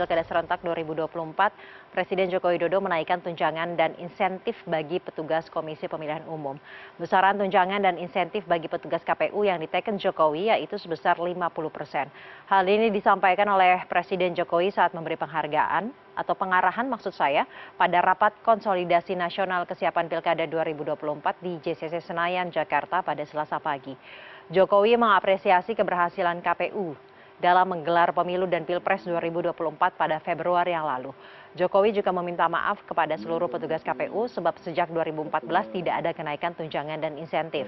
Pilkada serentak 2024, Presiden Joko Widodo menaikkan tunjangan dan insentif bagi petugas Komisi Pemilihan Umum. Besaran tunjangan dan insentif bagi petugas KPU yang diteken Jokowi yaitu sebesar 50%. Hal ini disampaikan oleh Presiden Jokowi saat memberi penghargaan atau pengarahan maksud saya pada rapat konsolidasi nasional kesiapan Pilkada 2024 di JCC Senayan, Jakarta pada Selasa pagi. Jokowi mengapresiasi keberhasilan KPU dalam menggelar pemilu dan Pilpres 2024 pada Februari yang lalu. Jokowi juga meminta maaf kepada seluruh petugas KPU sebab sejak 2014 tidak ada kenaikan tunjangan dan insentif.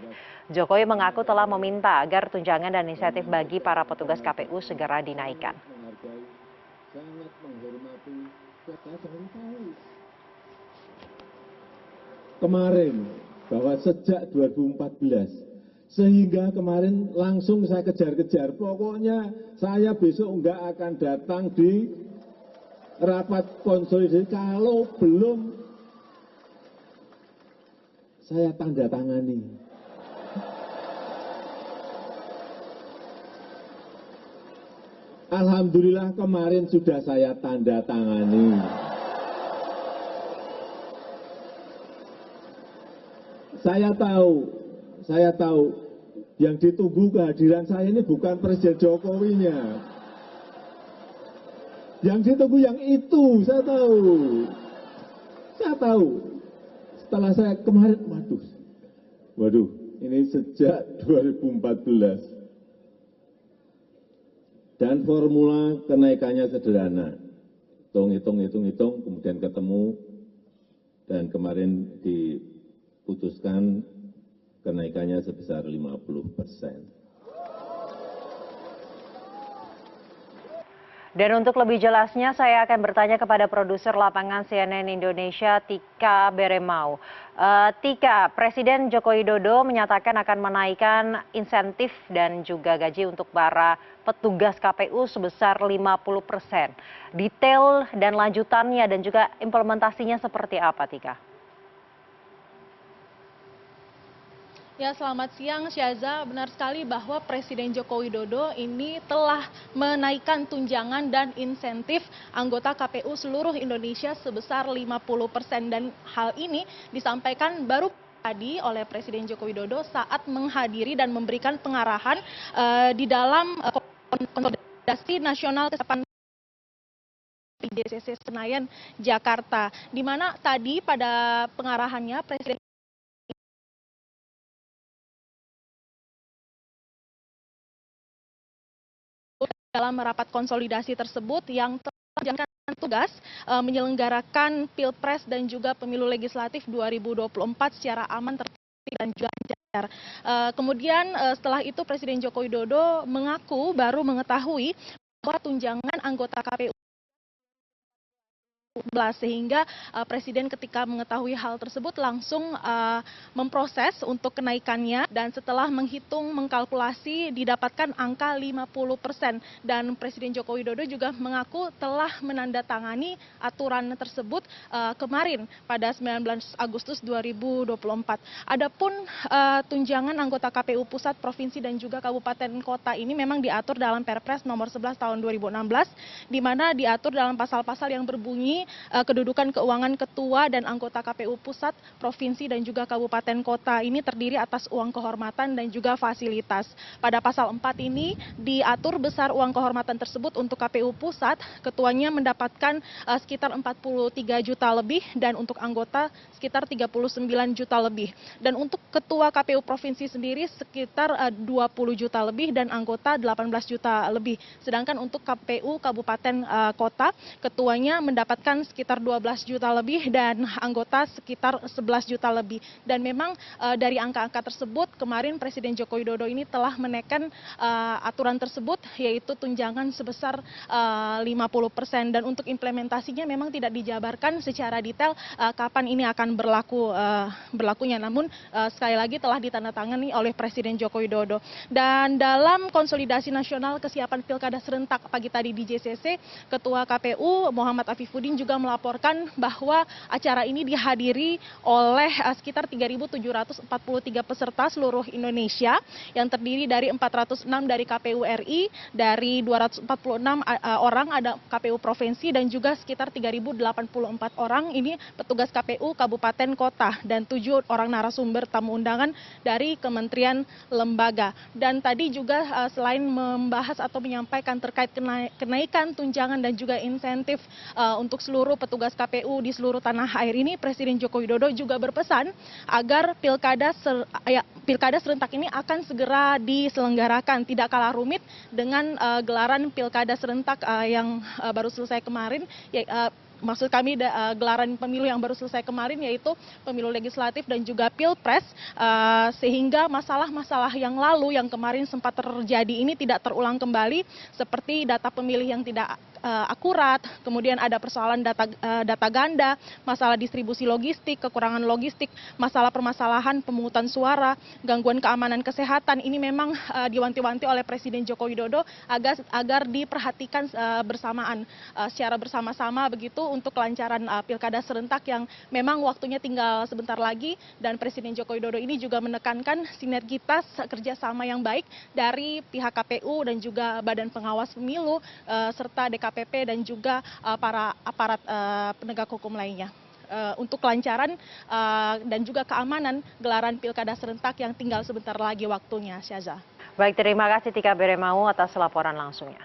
Jokowi mengaku telah meminta agar tunjangan dan insentif bagi para petugas KPU segera dinaikkan. Kemarin bahwa sejak 2014 sehingga kemarin langsung saya kejar-kejar. Pokoknya saya besok enggak akan datang di rapat konsolidasi kalau belum saya tanda tangani. Alhamdulillah kemarin sudah saya tanda tangani. Saya tahu yang ditunggu kehadiran saya ini bukan Presiden Jokowinya. Yang ditunggu yang itu, saya tahu. Saya tahu. Setelah saya kemarin, waduh, ini sejak 2014. Dan formula kenaikannya sederhana. Hitung, kemudian ketemu, dan kemarin diputuskan kenaikannya sebesar 50%. Dan untuk lebih jelasnya, saya akan bertanya kepada produser lapangan CNN Indonesia, Tika Beremau. Tika, Presiden Joko Widodo menyatakan akan menaikkan insentif dan juga gaji untuk para petugas KPU sebesar 50%. Detail dan lanjutannya dan juga implementasinya seperti apa, Tika? Ya, selamat siang Syaza. Benar sekali bahwa Presiden Joko Widodo ini telah menaikkan tunjangan dan insentif anggota KPU seluruh Indonesia sebesar 50%. Dan hal ini disampaikan baru tadi oleh Presiden Joko Widodo saat menghadiri dan memberikan pengarahan di dalam konsolidasi nasional kesiapan di JCC Senayan, Jakarta. Di mana tadi pada pengarahannya Presiden dalam rapat konsolidasi tersebut yang telah menjalankan tugas menyelenggarakan Pilpres dan juga Pemilu Legislatif 2024 secara aman, tertib dan juga lancar. Kemudian setelah itu Presiden Joko Widodo mengaku baru mengetahui bahwa tunjangan anggota KPU sehingga Presiden ketika mengetahui hal tersebut langsung memproses untuk kenaikannya dan setelah menghitung mengkalkulasi didapatkan angka 50% dan Presiden Joko Widodo juga mengaku telah menandatangani aturan tersebut kemarin pada 19 Agustus 2024. Adapun tunjangan anggota KPU pusat, provinsi dan juga kabupaten kota ini memang diatur dalam Perpres nomor 11 tahun 2016 di mana diatur dalam pasal-pasal yang berbunyi kedudukan keuangan ketua dan anggota KPU pusat, provinsi dan juga kabupaten kota ini terdiri atas uang kehormatan dan juga fasilitas. Pada pasal 4 ini diatur besar uang kehormatan tersebut untuk KPU pusat, ketuanya mendapatkan sekitar 43 juta lebih dan untuk anggota sekitar 39 juta lebih. Dan untuk ketua KPU provinsi sendiri sekitar 20 juta lebih dan anggota 18 juta lebih. Sedangkan untuk KPU kabupaten kota, ketuanya mendapatkan sekitar 12 juta lebih dan anggota sekitar 11 juta lebih. Dan memang dari angka-angka tersebut kemarin Presiden Joko Widodo ini telah menaikkan aturan tersebut yaitu tunjangan sebesar 50% dan untuk implementasinya memang tidak dijabarkan secara detail kapan ini akan berlakunya. Namun sekali lagi telah ditandatangani oleh Presiden Joko Widodo. Dan dalam konsolidasi nasional kesiapan Pilkada serentak pagi tadi di JCC, Ketua KPU Muhammad Afifuddin juga melaporkan bahwa acara ini dihadiri oleh sekitar 3.743 peserta seluruh Indonesia yang terdiri dari 406 dari KPU RI, dari 246 orang ada KPU provinsi, dan juga sekitar 3.084 orang ini petugas KPU kabupaten kota, dan 7 orang narasumber tamu undangan dari kementerian lembaga. Dan tadi juga selain membahas atau menyampaikan terkait kenaikan tunjangan dan juga insentif untuk seluruh petugas KPU di seluruh tanah air ini, Presiden Joko Widodo juga berpesan agar pilkada serentak ini akan segera diselenggarakan, tidak kalah rumit dengan gelaran pilkada serentak yang baru selesai kemarin. Maksud kami gelaran pemilu yang baru selesai kemarin, yaitu pemilu legislatif dan juga pilpres, sehingga masalah-masalah yang lalu yang kemarin sempat terjadi ini tidak terulang kembali, seperti data pemilih yang tidak akurat, kemudian ada persoalan data ganda, masalah distribusi logistik, kekurangan logistik, masalah permasalahan pemungutan suara, gangguan keamanan kesehatan. Ini memang diwanti-wanti oleh Presiden Joko Widodo agar diperhatikan secara bersama-sama begitu untuk kelancaran pilkada serentak yang memang waktunya tinggal sebentar lagi. Dan Presiden Joko Widodo ini juga menekankan sinergitas kerjasama yang baik dari pihak KPU dan juga Badan Pengawas Pemilu serta DKPP dan juga para aparat penegak hukum lainnya untuk kelancaran dan juga keamanan gelaran pilkada serentak yang tinggal sebentar lagi waktunya, Syaza. Baik, terima kasih Tika Beremau atas laporan langsungnya.